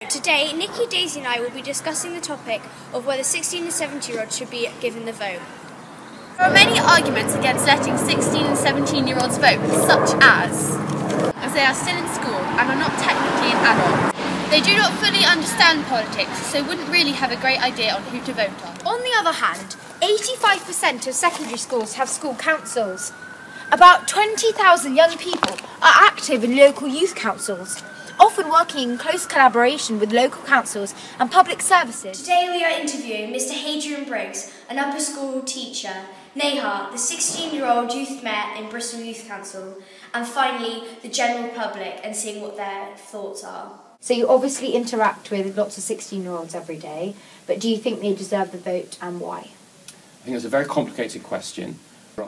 Today, Nikki, Daisy and I will be discussing the topic of whether 16 and 17-year-olds should be given the vote. There are many arguments against letting 16 and 17-year-olds vote, such as they are still in school and are not technically an adult. They do not fully understand politics, so wouldn't really have a great idea on who to vote on. On the other hand, 85% of secondary schools have school councils. About 20,000 young people are active in local youth councils, often working in close collaboration with local councils and public services. Today we are interviewing Mr. Hadrian Briggs, an upper school teacher, Neha, the 16-year-old youth mayor in Bristol Youth Council, and finally the general public, and seeing what their thoughts are. So you obviously interact with lots of 16-year-olds every day, but do you think they deserve the vote and why? I think it's a very complicated question.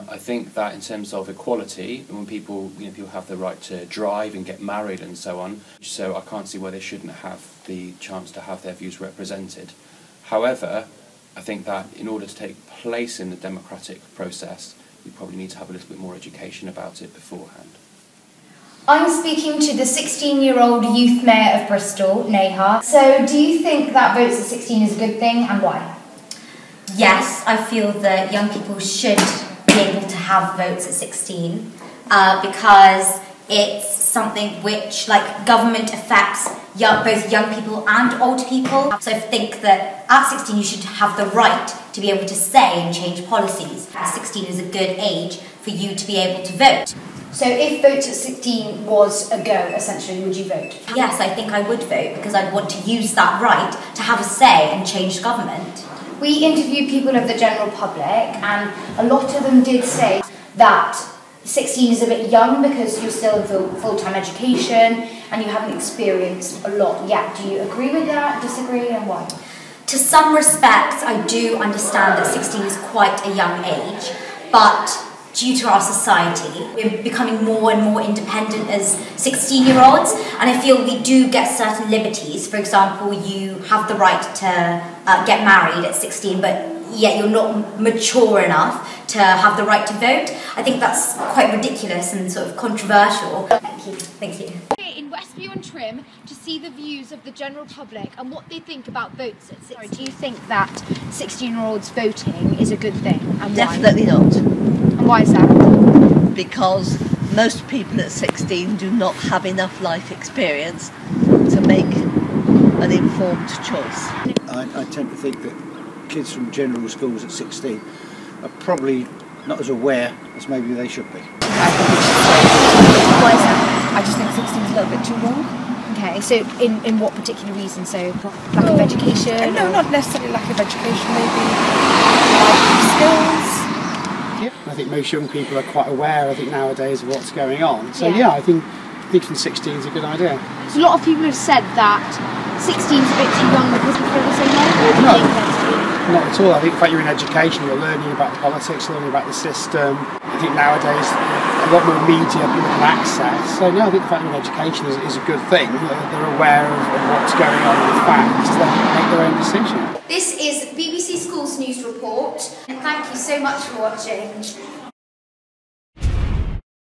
I think that in terms of equality, when people have the right to drive and get married and so on, so I can't see why they shouldn't have the chance to have their views represented. However, I think that in order to take place in the democratic process, we probably need to have a little bit more education about it beforehand. I'm speaking to the 16-year-old youth mayor of Bristol, Neha. So do you think that votes at 16 is a good thing, and why? Yes, I feel that young people should be able to have votes at 16 because it's something which, like, government affects both young people and old people. So I think that at 16 you should have the right to be able to say and change policies. 16 is a good age for you to be able to vote. So if votes at 16 was a go, essentially, would you vote? Yes, I think I would vote because I'd want to use that right to have a say and change government. We interviewed people of the general public, and a lot of them did say that 16 is a bit young because you're still in full-time education and you haven't experienced a lot yet. Do you agree with that, disagree, and why? To some respects, I do understand that 16 is quite a young age, but due to our society, we're becoming more and more independent as 16-year-olds, and I feel we do get certain liberties. For example, you have the right to get married at 16, but yet you're not mature enough to have the right to vote. I think that's quite ridiculous and sort of controversial. Thank you. Thank you. In Westview-on-Trim to see the views of the general public and what they think about votes at 16. Do you think that 16-year-olds voting is a good thing, and why? Definitely not. And why is that? Because most people at 16 do not have enough life experience to make an informed choice. I tend to think that kids from general schools at 16 are probably not as aware as maybe they should be. Why is that? I just think 16 is a little bit too young. Okay, so in what particular reason? So lack of education? No, not necessarily lack of education, maybe lack of skills. Yeah, I think most young people are quite aware, I think, nowadays of what's going on. So yeah, I think from 16 is a good idea. So a lot of people have said that 16 is a bit too young because we feel the same way. Or do you think that's not at all. I think in fact you're in education, you're learning about the politics, learning about the system. I think nowadays a lot more media people can access. So no, I think the fact you're in education is a good thing. They're aware of what's going on with facts, they make their own decision. This is BBC Schools News Report, and thank you so much for watching.